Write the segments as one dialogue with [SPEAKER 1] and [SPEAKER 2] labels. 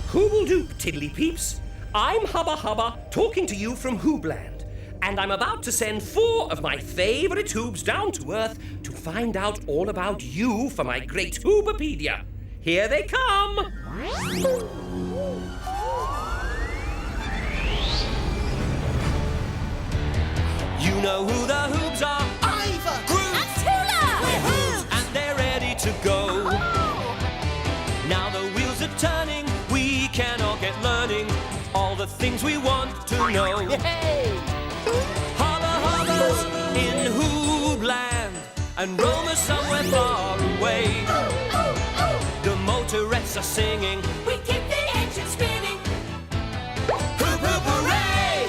[SPEAKER 1] Hooble-doop, Tiddlypeeps. I'm Hubba Hubba, talking to you from Hoobland. And I'm about to send 4 of my favourite Hoobs down to Earth to find out all about you for my great Hoobopedia. Here they come! You know who the Hoobs are?
[SPEAKER 2] Ivor!
[SPEAKER 1] Groove!
[SPEAKER 2] And Tula!
[SPEAKER 1] We're Hoobs! And they're ready to go.
[SPEAKER 2] Oh.
[SPEAKER 1] Now the wheels are turning, we can all get learning all the things we want to know.
[SPEAKER 2] Hey!
[SPEAKER 1] Hubba Hubba's in Hoobland and Roma's somewhere far away. The motorettes are singing,
[SPEAKER 2] We keep the engine spinning.
[SPEAKER 1] Hoop hoop hooray!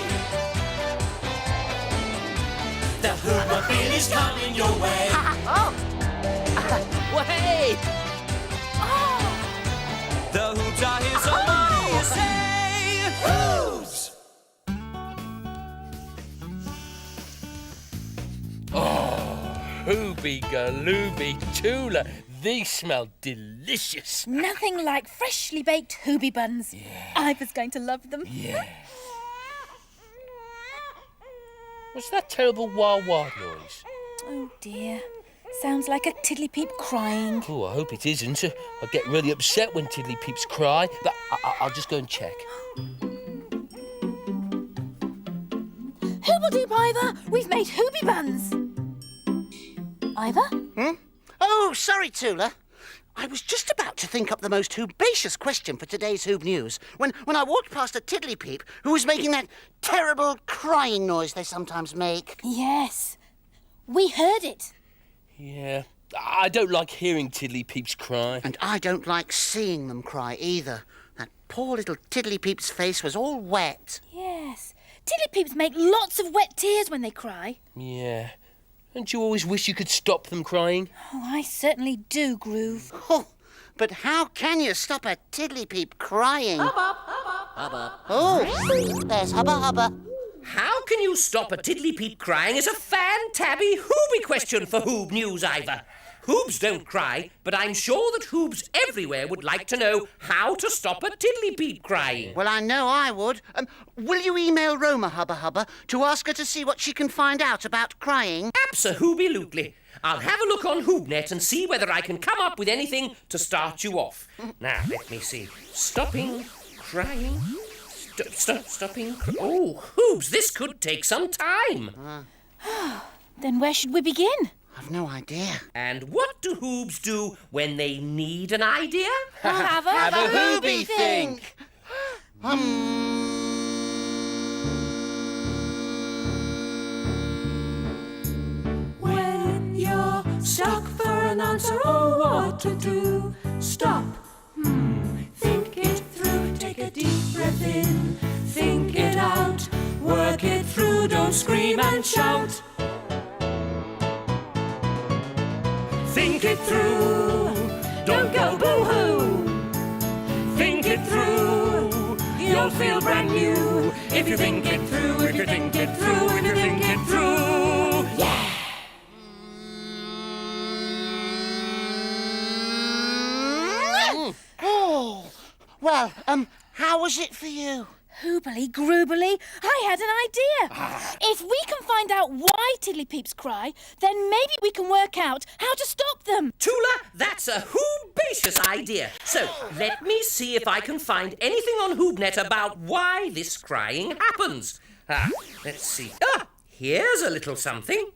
[SPEAKER 1] The Hoobopedia is coming your way.
[SPEAKER 2] Oh!
[SPEAKER 1] Way!
[SPEAKER 2] Oh!
[SPEAKER 1] The Hoobs are here, so what do you say? Hoobs!
[SPEAKER 3] Hooby galooby Tula, these smell delicious.
[SPEAKER 4] Nothing like freshly baked Hoobie buns. Ivor's going to love them.
[SPEAKER 3] Yeah. What's that terrible wild noise?
[SPEAKER 4] Oh dear. Sounds like a Tiddlypeep crying.
[SPEAKER 3] Oh, I hope it isn't. I get really upset when Tiddlypeeps cry, but I'll just go and check.
[SPEAKER 4] Hoobledoop, Ivor! We've made Hoobie buns. Ivor?
[SPEAKER 5] Oh, sorry, Tula. I was just about to think up the most Hoobacious question for today's Hoob News when I walked past a Tiddlypeep who was making that terrible crying noise they sometimes make.
[SPEAKER 4] Yes. We heard it.
[SPEAKER 3] Yeah, I don't like hearing Tiddlypeeps cry.
[SPEAKER 5] And I don't like seeing them cry either. That poor little Tiddlypeep's face was all wet.
[SPEAKER 4] Yes. Tiddlypeeps make lots of wet tears when they cry.
[SPEAKER 3] Yeah. Don't you always wish you could stop them crying?
[SPEAKER 4] Oh, I certainly do, Groove.
[SPEAKER 5] Oh, but how can you stop a Tiddlypeep crying?
[SPEAKER 2] Hubba, hubba, hubba.
[SPEAKER 5] Oh, there's Hubba Hubba.
[SPEAKER 1] How can you stop a Tiddlypeep crying is a fan-tabby Hooby question for Hoob News, Ivor. Hoobs don't cry, but I'm sure that Hoobs everywhere would like to know how to stop a Tiddlypeep crying.
[SPEAKER 5] Well, I know I would. Will you email Roma Hubba Hubba to ask her to see what she can find out about crying?
[SPEAKER 1] Abso-Hooby-Lootly. I'll have a look on HoobNet and see whether I can come up with anything to start you off. Now, let me see. Stopping crying. Stopping. Oh, Hoobs, this could take some time.
[SPEAKER 4] Then where should we begin?
[SPEAKER 5] I've no idea.
[SPEAKER 1] And what do Hoobs do when they need an idea?
[SPEAKER 4] Have a
[SPEAKER 5] Hooby think.
[SPEAKER 2] When you're stuck for an answer or what to do, stop. Think it through, take a deep breath in. Think it out, work it through, don't scream and shout. Think it through, don't go boo-hoo. Think it through, you'll feel brand new. If you think it through, if you think it through, if you think it through. Yeah!
[SPEAKER 5] Oh, well, how was it for you?
[SPEAKER 4] Hoobly groobly, I had an idea. If we can find out why Tiddlypeeps cry, then maybe we can work out how to stop them.
[SPEAKER 1] Tula, that's a Hoobacious idea. So, let me see if I can find anything on HoobNet about why this crying happens. Let's see. Here's a little something.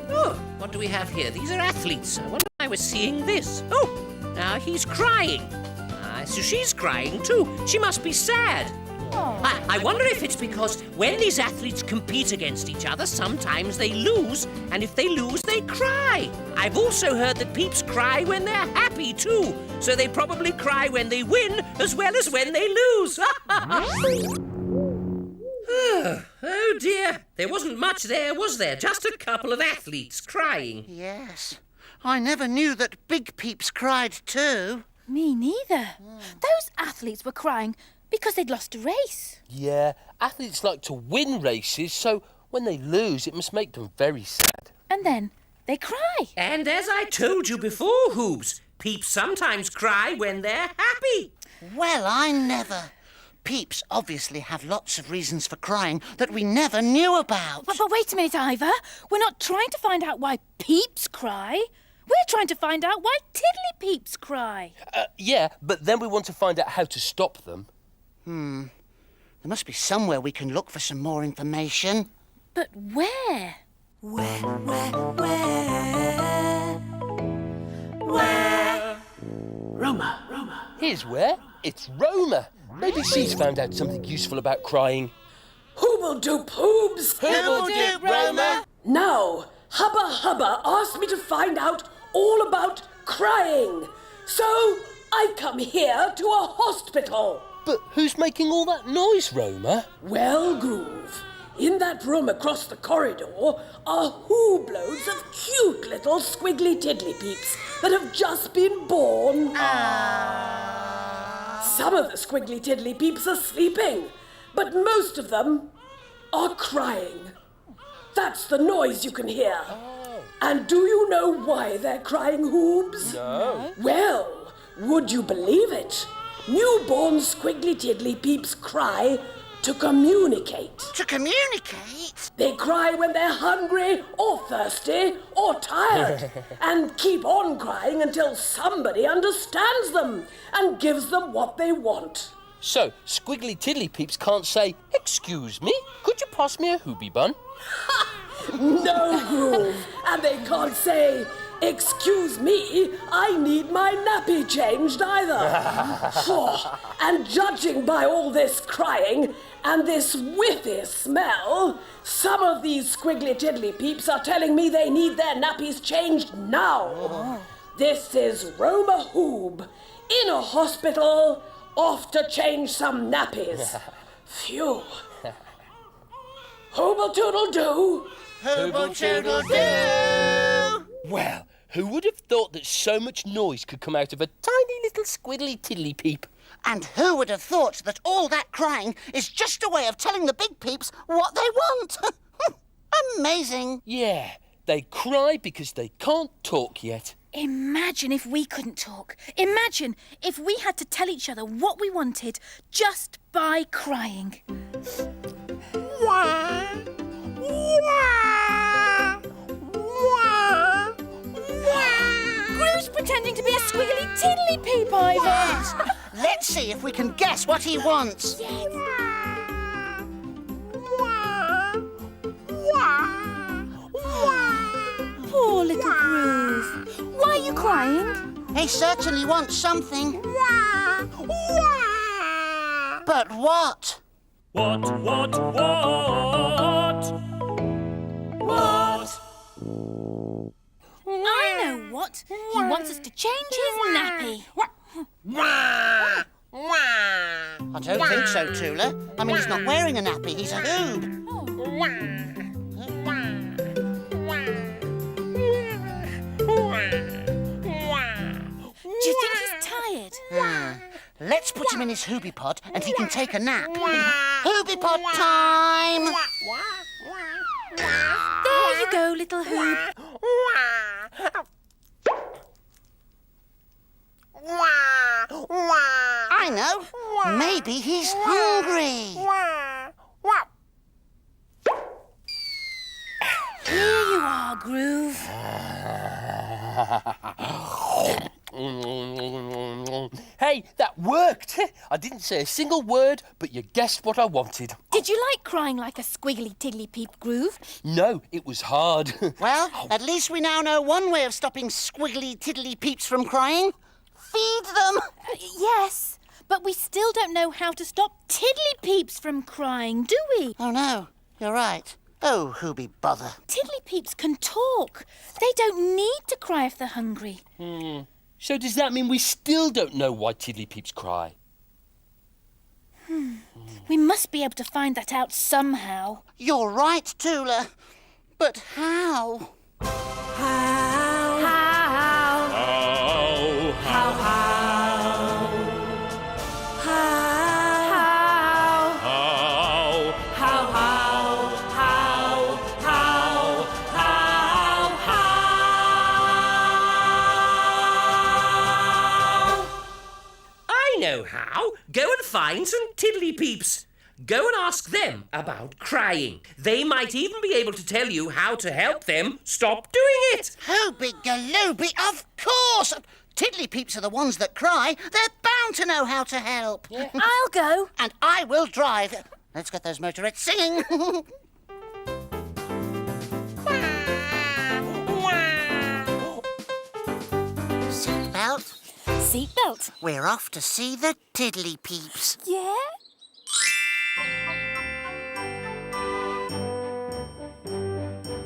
[SPEAKER 1] Oh, what do we have here? These are athletes. I wonder why I was seeing this. Oh, now he's crying. So she's crying too. She must be sad. I wonder if it's because when these athletes compete against each other, sometimes they lose, and if they lose, they cry. I've also heard that peeps cry when they're happy too, so they probably cry when they win as well as when they lose. Oh dear, there wasn't much there, was there? Just a couple of athletes crying.
[SPEAKER 5] Yes. I never knew that big peeps cried too.
[SPEAKER 4] Me neither. Those athletes were crying because they'd lost a race.
[SPEAKER 3] Yeah, athletes like to win races, so when they lose, it must make them very sad.
[SPEAKER 4] And then they cry.
[SPEAKER 1] And as I told you before, Hoobs, Peeps sometimes cry when they're happy.
[SPEAKER 5] Well, I never. Peeps obviously have lots of reasons for crying that we never knew about.
[SPEAKER 4] But wait a minute, Ivor. We're not trying to find out why Peeps cry. We're trying to find out why Tiddlypeeps cry.
[SPEAKER 3] Yeah, but then we want to find out how to stop them.
[SPEAKER 5] There must be somewhere we can look for some more information.
[SPEAKER 4] But where?
[SPEAKER 2] Where? Roma.
[SPEAKER 3] Here's where. It's Roma. Maybe she's found out something useful about crying.
[SPEAKER 2] Hoobledoop Hoobs!
[SPEAKER 5] Hoobledoop, Roma!
[SPEAKER 2] Now, Hubba asked me to find out all about crying. So, I've come here to a hospital.
[SPEAKER 3] But who's making all that noise, Roma?
[SPEAKER 2] Well, Groove, in that room across the corridor are hoobloads of cute little Squiddlytiddlypeeps that have just been born. Some of the Squiddlytiddlypeeps are sleeping, but most of them are crying. That's the noise you can hear. And do you know why they're crying, Hoobs?
[SPEAKER 3] No.
[SPEAKER 2] Well, would you believe it? Newborn Squiddlytiddlypeeps cry to communicate.
[SPEAKER 5] To communicate?
[SPEAKER 2] They cry when they're hungry or thirsty or tired and keep on crying until somebody understands them and gives them what they want.
[SPEAKER 3] So, Squiddlytiddlypeeps can't say, "Excuse me, could you pass me a hoobie bun?"
[SPEAKER 2] No, Groove. And they can't say, "Excuse me, I need my nappy changed" either. And judging by all this crying and this whiffy smell, some of these Squiddlytiddlypeeps are telling me they need their nappies changed now. This is Roma Hoob in a hospital, off to change some nappies. Phew. Hooble-toodle-doo.
[SPEAKER 5] Hooble-toodle-doo!
[SPEAKER 3] Well, who would have thought that so much noise could come out of a tiny little Squiddlytiddlypeep?
[SPEAKER 5] And who would have thought that all that crying is just a way of telling the big peeps what they want? Amazing.
[SPEAKER 3] Yeah, they cry because they can't talk yet.
[SPEAKER 4] Imagine if we couldn't talk. Imagine if we had to tell each other what we wanted just by crying. Groove's pretending to be a Squiddlytiddlypeep, Ivor.
[SPEAKER 5] Let's see if we can guess what he wants.
[SPEAKER 4] Poor little Groove. Why are you crying?
[SPEAKER 5] He certainly wants something. But what?
[SPEAKER 2] What?
[SPEAKER 4] I know what. He wants us to change his nappy.
[SPEAKER 5] I don't think so, Tula. I mean, he's not wearing a nappy, he's a hoob.
[SPEAKER 4] Do you think he's tired?
[SPEAKER 5] Let's put him in his hoobie pod and he can take a nap. Hoobie pod time!
[SPEAKER 4] There you go, little Hoob.
[SPEAKER 5] I know. Maybe he's hungry.
[SPEAKER 4] Here you are, Groove.
[SPEAKER 3] Hey, that worked! I didn't say a single word, but you guessed what I wanted.
[SPEAKER 4] Did you like crying like a Squiddlytiddlypeep, Groove?
[SPEAKER 3] No, it was hard.
[SPEAKER 5] Well, at least we now know one way of stopping Squiddlytiddlypeeps from crying. Feed them.
[SPEAKER 4] Yes, but we still don't know how to stop Tiddlypeeps from crying, do we?
[SPEAKER 5] Oh, no. You're right. Oh, hoobie bother.
[SPEAKER 4] Tiddlypeeps can talk. They don't need to cry if they're hungry.
[SPEAKER 3] So does that mean we still don't know why Tiddlypeeps cry?
[SPEAKER 4] We must be able to find that out somehow.
[SPEAKER 5] You're right, Tula. But how?
[SPEAKER 1] know how. Go and find some Tiddlypeeps. Go and ask them about crying. They might even be able to tell you how to help them stop doing it.
[SPEAKER 5] Hoobie-galooby, of course! Tiddlypeeps are the ones that cry. They're bound to know how to help.
[SPEAKER 4] Yeah. I'll go.
[SPEAKER 5] And I will drive. Let's get those motorettes singing. Seatbelt.
[SPEAKER 4] Seatbelt.
[SPEAKER 5] We're off to see the Tiddlypeeps.
[SPEAKER 4] Yeah?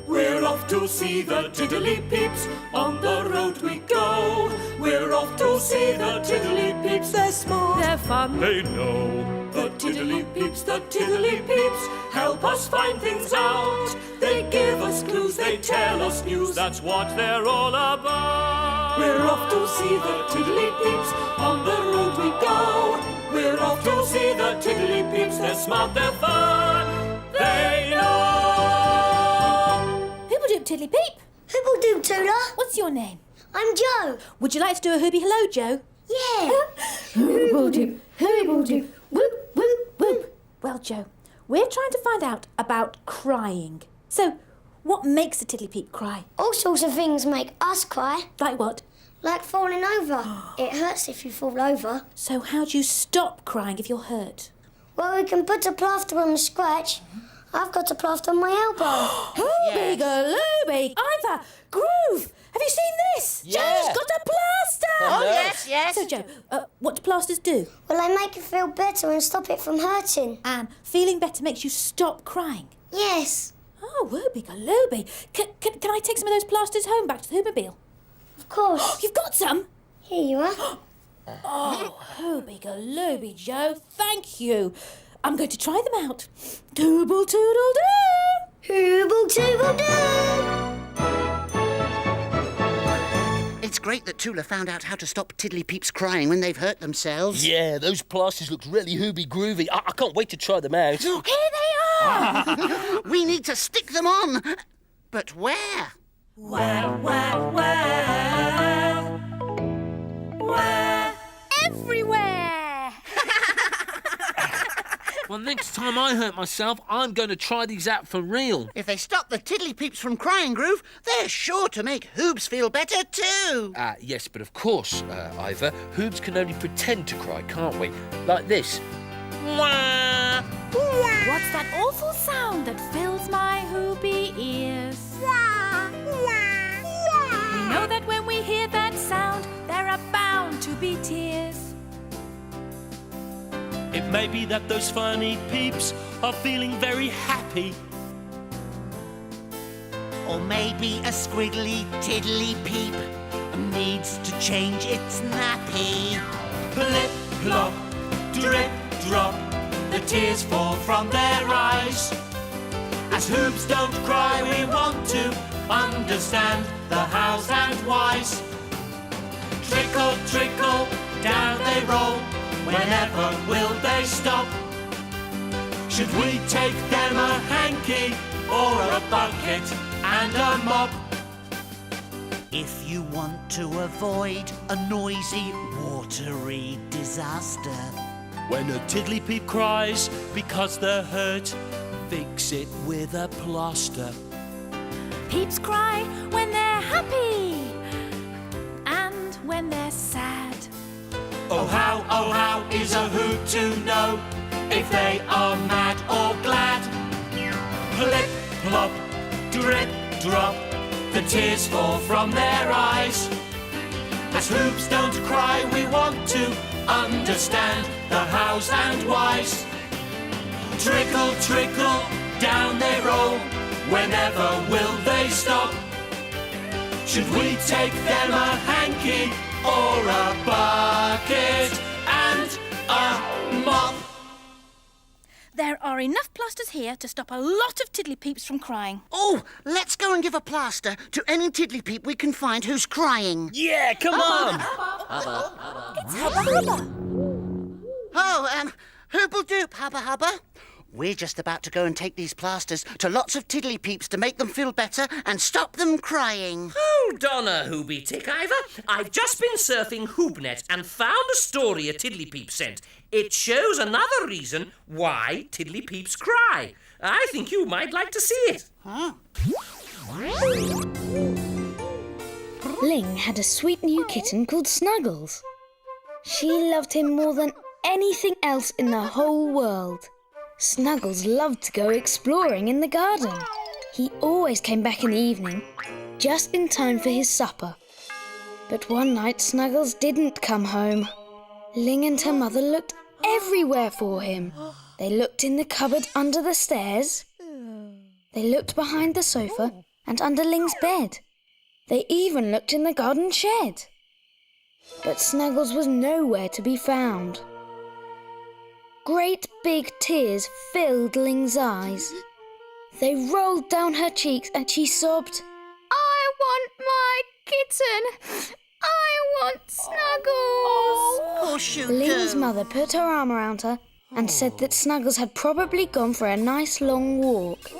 [SPEAKER 2] We're off to see the Tiddlypeeps, on the road we go. We're off to see the Tiddlypeeps, they're smart, they're fun, they know. The Tiddlypeeps, help us find things out. They give us clues, they tell us news, that's what they're all about. We're off to see the Tiddlypeeps, on the road we go. We're off to see the Tiddlypeeps, they're smart, they're fun, they know.
[SPEAKER 4] Hoobledoop Tiddlypeep.
[SPEAKER 6] Hoobledoop, Tula.
[SPEAKER 4] What's your name?
[SPEAKER 6] I'm Joe.
[SPEAKER 4] Would you like to do a Hoobie Hello, Joe?
[SPEAKER 6] Yeah.
[SPEAKER 4] Hoobledoop, Hoobledoop, whoop, whoop, whoop. Well, Joe, we're trying to find out about crying. So, what makes a Tiddlypeep cry?
[SPEAKER 6] All sorts of things make us cry.
[SPEAKER 4] Like what?
[SPEAKER 6] Like falling over. It hurts if you fall over.
[SPEAKER 4] So how do you stop crying if you're hurt?
[SPEAKER 6] Well, we can put a plaster on the scratch. I've got a plaster on my elbow.
[SPEAKER 4] Hoobie-galooby! Ivor! Groove! Have you seen this?
[SPEAKER 3] Yeah.
[SPEAKER 4] Joe's got a plaster!
[SPEAKER 5] Oh, yes.
[SPEAKER 4] So, Joe, what do plasters do?
[SPEAKER 6] Well, they make you feel better and stop it from hurting.
[SPEAKER 4] And feeling better makes you stop crying.
[SPEAKER 6] Yes,
[SPEAKER 4] Oh, Hoobie-galooby. Can I take some of those plasters home back to the Hoobmobile?
[SPEAKER 6] of course.
[SPEAKER 4] You've got some?
[SPEAKER 6] Here you are.
[SPEAKER 4] Oh, Hoobie-galooby, Joe. Thank you. I'm going to try them out. Tooble-toodle-doo!
[SPEAKER 6] Hooble-tooble-doo!
[SPEAKER 5] It's great that Tula found out how to stop Tiddlypeeps crying when they've hurt themselves.
[SPEAKER 3] Yeah, those plasters look really groovy. I can't wait to try them out.
[SPEAKER 4] Here they are!
[SPEAKER 5] We need to stick them on. But where?
[SPEAKER 2] Where?
[SPEAKER 4] Everywhere!
[SPEAKER 3] Well, next time I hurt myself, I'm going to try these out for real.
[SPEAKER 5] If they stop the Tiddlypeeps from crying, Groove, they're sure to make Hoobs feel better too.
[SPEAKER 3] Yes, but of course, Ivor, Hoobs can only pretend to cry, can't we? Like this. Wah!
[SPEAKER 4] What's that awful sound that fills my Hoobie ears? We know that when we hear that sound, there are bound to be tears.
[SPEAKER 2] It may be that those funny peeps are feeling very happy.
[SPEAKER 5] Or maybe a Squiddlytiddlypeep needs to change its nappy.
[SPEAKER 2] Plip, plop, drip, drop, the tears fall from their eyes. As Hoobs don't cry, we want to understand the hows and whys. Trickle, trickle, down they roll. Whenever will they stop? Should we take them a hanky or a bucket and a mop?
[SPEAKER 5] If you want to avoid a noisy, watery disaster,
[SPEAKER 2] When a Tiddlypeep cries because they're hurt, fix it with a plaster.
[SPEAKER 4] Peeps cry when they're happy and when they're sad.
[SPEAKER 2] Oh how is a hoot to know if they are mad or glad? Plip, plop, drip, drop, the tears fall from their eyes. As Hoobs don't cry, we want to understand the hows and whys. Trickle, trickle, down they roll. Whenever will they stop? Should we take them a hanky or a bucket and a mop?
[SPEAKER 4] There are enough plasters here to stop a lot of Tiddlypeeps from crying.
[SPEAKER 5] oh, let's go and give a plaster to any Tiddlypeep we can find who's crying.
[SPEAKER 3] Yeah, come on!
[SPEAKER 4] It's Hubba Hubba.
[SPEAKER 5] Oh, Hoobledoop, Hubba Hubba. We're just about to go and take these plasters to lots of Tiddlypeeps to make them feel better and stop them crying.
[SPEAKER 1] Hold on a Hooby Tick, Ivor. I've just been surfing HoobNet and found a story a Tiddlypeep sent. It shows another reason why Tiddlypeeps cry. I think you might like to see it.
[SPEAKER 5] Huh?
[SPEAKER 7] Ling had a sweet new kitten called Snuggles. She loved him more than anything else in the whole world. Snuggles loved to go exploring in the garden. He always came back in the evening, just in time for his supper. But one night Snuggles didn't come home. Ling and her mother looked everywhere for him. They looked in the cupboard under the stairs. They looked behind the sofa and under Ling's bed. They even looked in the garden shed. But Snuggles was nowhere to be found. Great big tears filled Ling's eyes. They rolled down her cheeks and she sobbed, "I want my kitten! I want Snuggles!"
[SPEAKER 5] Of course you
[SPEAKER 7] Ling's
[SPEAKER 5] do.
[SPEAKER 7] mother put her arm around her and said that Snuggles had probably gone for a nice long walk.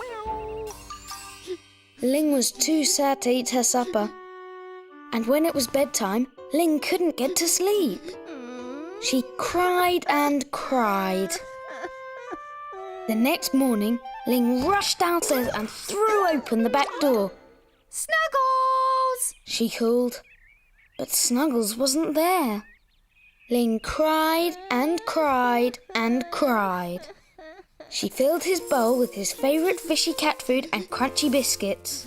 [SPEAKER 7] Ling was too sad to eat her supper. And when it was bedtime, Ling couldn't get to sleep. She cried and cried. The next morning, Ling rushed downstairs and threw open the back door. "Snuggles!" she called. But Snuggles wasn't there. Ling cried and cried and cried. She filled his bowl with his favourite fishy cat food and crunchy biscuits.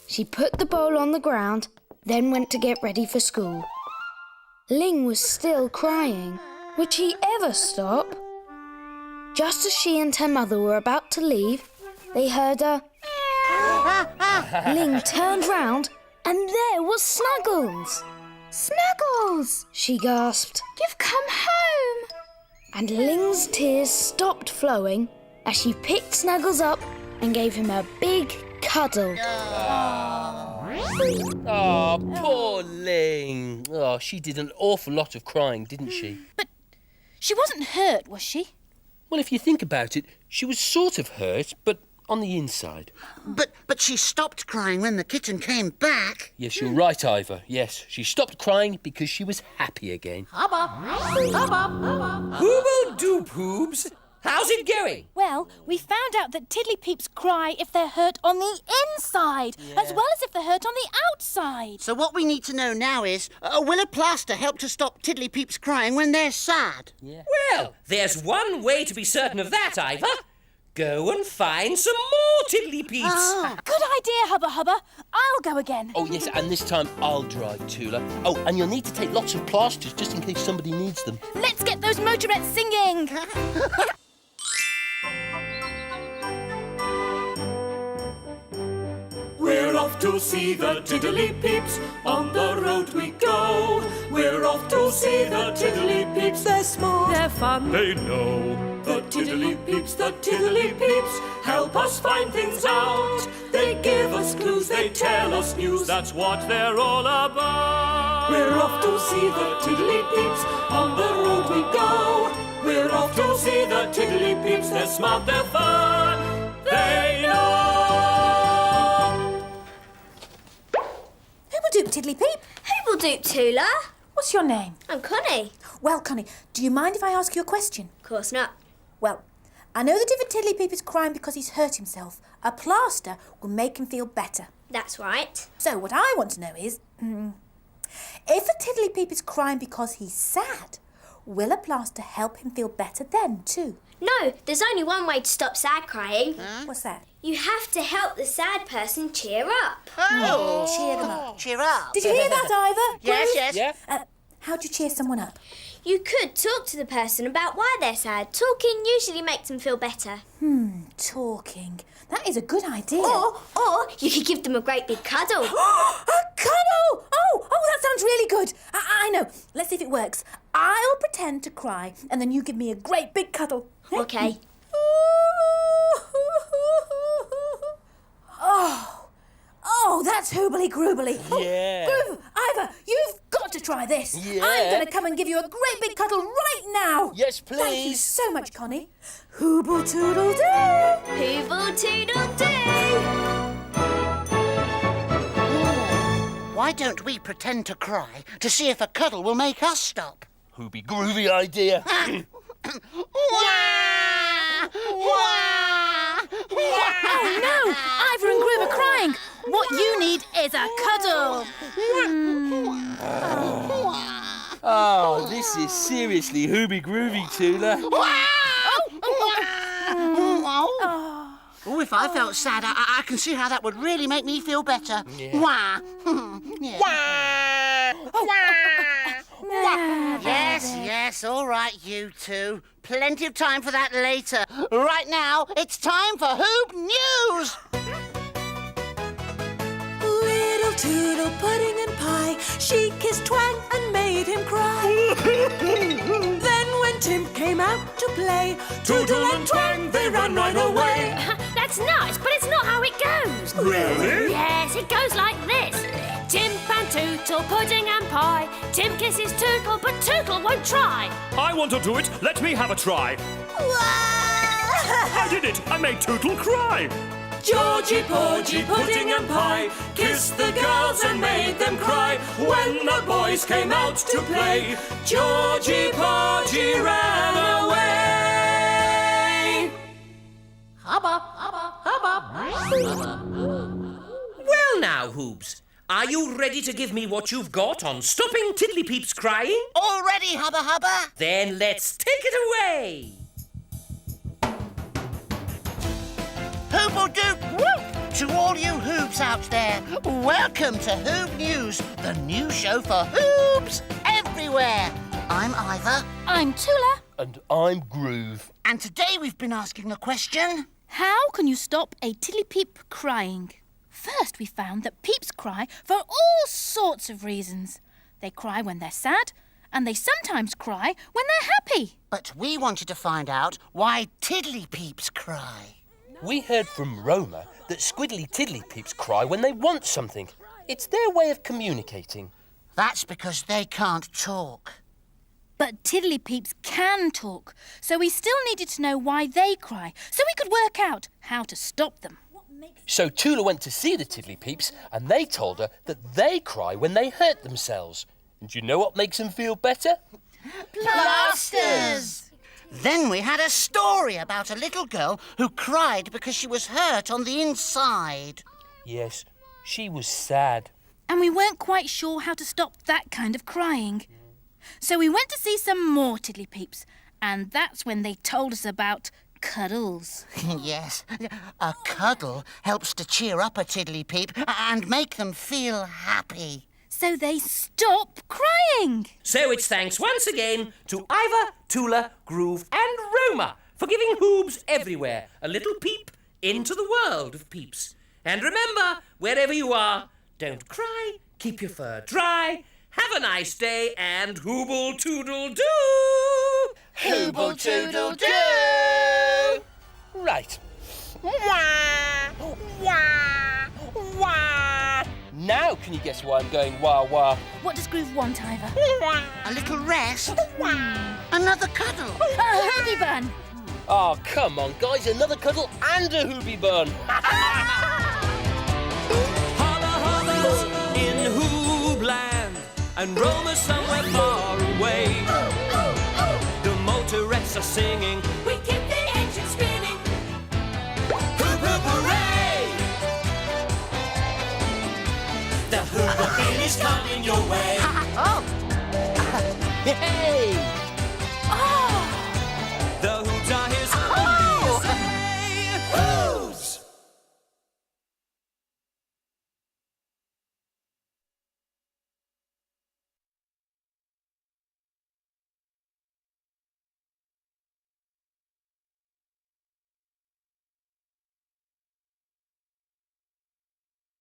[SPEAKER 7] She put the bowl on the ground, then went to get ready for school. Ling was still crying. Would she ever stop? Just as she and her mother were about to leave, they heard a... Ling turned round and there was Snuggles. "Snuggles!" she gasped. "You've come home!" And Ling's tears stopped flowing as she picked Snuggles up and gave him a big cuddle.
[SPEAKER 3] Oh, poor Ling. Oh, she did an awful lot of crying, didn't she?
[SPEAKER 4] But she wasn't hurt, was she?
[SPEAKER 3] Well, if you think about it, she was sort of hurt, but on the inside.
[SPEAKER 5] But she stopped crying when the kitten came back.
[SPEAKER 3] Yes, you're right, Ivor. Yes, she stopped crying because she was happy again.
[SPEAKER 1] Hooble-doop, Hoobs. How's it going?
[SPEAKER 4] Well, we found out that Tiddlypeeps cry if they're hurt on the inside, as well as if they're hurt on the outside.
[SPEAKER 5] So what we need to know now is, will a plaster help to stop Tiddlypeeps crying when they're sad?
[SPEAKER 3] Yeah.
[SPEAKER 1] Well, there's one way to be certain of that, Ivor. Go and find some more Tiddlypeeps.
[SPEAKER 4] Good idea, Hubba Hubba. I'll go again.
[SPEAKER 3] Oh, yes, and this time I'll drive, Tula. Oh, and you'll need to take lots of plasters just in case somebody needs them.
[SPEAKER 4] Let's get those motorettes singing.
[SPEAKER 2] We're off to see the Tiddlypeeps, on the road we go. We're off to see the Tiddlypeeps, they're smart, they're fun, they know. The Tiddlypeeps, help us find things out. They give us clues, they tell us news, that's what they're all about. We're off to see the Tiddlypeeps, on the road we go. We're off to see the Tiddlypeeps, they're smart, they're fun, they know.
[SPEAKER 4] Hoobledoop, Tiddlypeep.
[SPEAKER 8] Hoobledoop, Tula.
[SPEAKER 4] What's your name?
[SPEAKER 8] I'm Connie.
[SPEAKER 4] Well, Connie, do you mind if I ask you a question?
[SPEAKER 8] Of course not.
[SPEAKER 4] Well, I know that if a Tiddlypeep is crying because he's hurt himself, a plaster will make him feel better.
[SPEAKER 8] That's right.
[SPEAKER 4] So what I want to know is, if a Tiddlypeep is crying because he's sad, will a plaster help him feel better then too?
[SPEAKER 8] No, there's only one way to stop sad crying.
[SPEAKER 4] What's that?
[SPEAKER 8] You have to help the sad person cheer up.
[SPEAKER 5] Oh,
[SPEAKER 4] Cheer them up.
[SPEAKER 5] cheer up.
[SPEAKER 4] Did you hear that, Ivor?
[SPEAKER 5] Yes, yes.
[SPEAKER 3] Yeah?
[SPEAKER 4] How do you cheer someone up?
[SPEAKER 8] You could talk to the person about why they're sad. Talking usually makes them feel better.
[SPEAKER 4] Talking. That is a good idea.
[SPEAKER 8] Or you could give them a great big cuddle.
[SPEAKER 4] A cuddle! Oh, that sounds really good. I know. Let's see if it works. I'll pretend to cry, and then you give me a great big cuddle.
[SPEAKER 8] Okay.
[SPEAKER 4] Oh, that's hoobly groobly.
[SPEAKER 3] Yeah.
[SPEAKER 4] Groove, Ivor, you've got to try this.
[SPEAKER 3] Yeah.
[SPEAKER 4] I'm going to come and give you a great big cuddle right now.
[SPEAKER 3] Yes,
[SPEAKER 4] Thank you
[SPEAKER 3] please.
[SPEAKER 4] so much, Connie. Hooble toodle doo.
[SPEAKER 8] Hooble toodle doo.
[SPEAKER 5] Why don't we pretend to cry to see if a cuddle will make us stop?
[SPEAKER 3] Hoobie groovy idea.
[SPEAKER 4] Oh no, Ivor and Groove are crying. What you need is a cuddle.
[SPEAKER 3] Oh, this is seriously hoobie groovy, Tula.
[SPEAKER 5] Oh, if I felt sad, I can see how that would really make me feel better. Wah. Yeah. Yes, all right, you two. Plenty of time for that later. Right now, it's time for Hoob News!
[SPEAKER 4] Little Toodle pudding and pie, she kissed Twang and made him cry. Then when Tim came out to play, Toodle and Twang, they ran right away.
[SPEAKER 8] That's nice, but it's not how it goes.
[SPEAKER 2] Really?
[SPEAKER 8] Yes, it goes like this. Tim and Tootle, pudding and pie. Tim kisses Tootle, but Tootle won't try.
[SPEAKER 2] I want to do it. Let me have a try. I did it. I made Tootle cry.
[SPEAKER 4] Georgie, Porgy, pudding and pie kissed the girls and made them cry. When the boys came out to play, Georgie, Porgy ran away.
[SPEAKER 5] Hubba, hubba, hubba.
[SPEAKER 1] Well now, Hoobs, are you ready to give me what you've got on stopping Tiddlypeeps crying?
[SPEAKER 5] Already, hubba, hubba.
[SPEAKER 1] Then let's take it away.
[SPEAKER 5] Hooble-doop! To all you Hoobs out there, welcome to Hoob News, the new show for Hoobs everywhere. I'm Ivor.
[SPEAKER 4] I'm Tula.
[SPEAKER 3] And I'm Groove.
[SPEAKER 5] And today we've been asking the question...
[SPEAKER 4] How can you stop a Tiddlypeep crying? First, we found that peeps cry for all sorts of reasons. They cry when they're sad, and they sometimes cry when they're happy.
[SPEAKER 5] But we wanted to find out why Tiddlypeeps cry.
[SPEAKER 3] We heard from Roma that Squiddlytiddlypeeps cry when they want something. It's their way of communicating.
[SPEAKER 5] That's because they can't talk.
[SPEAKER 4] But Tiddlypeeps can talk, so we still needed to know why they cry, so we could work out how to stop them.
[SPEAKER 3] So Tula went to see the Tiddlypeeps and they told her that they cry when they hurt themselves. And do you know what makes them feel better?
[SPEAKER 5] Plasters! Then we had a story about a little girl who cried because she was hurt on the inside.
[SPEAKER 3] Yes, she was sad.
[SPEAKER 4] And we weren't quite sure how to stop that kind of crying. So we went to see some more Tiddlypeeps, and that's when they told us about cuddles.
[SPEAKER 5] Yes, a cuddle helps to cheer up a Tiddlypeep and make them feel happy.
[SPEAKER 4] So they stop crying.
[SPEAKER 1] So it's thanks once again to Ivor, Tula, Groove and Roma for giving Hoobs everywhere a little peep into the world of peeps. And remember, wherever you are, don't cry, keep your fur dry, have a nice day and hooble toodle doo!
[SPEAKER 3] Hooble toodle doo! Right. Wah! Wah! Wah! Now can you guess why I'm going wah wah?
[SPEAKER 4] What does Groove want, Ivor?
[SPEAKER 5] A little rest. Another cuddle.
[SPEAKER 4] A Herbie bun.
[SPEAKER 3] Oh, come on, guys, another cuddle and a hoobie bun.
[SPEAKER 2] Holla holla's in Hoobland and Roma somewhere far away. The motorettes are singing. We keep the engine spinning. Hoop hoop hooray! The Hooble is coming your way.
[SPEAKER 5] Oh!
[SPEAKER 3] Hey!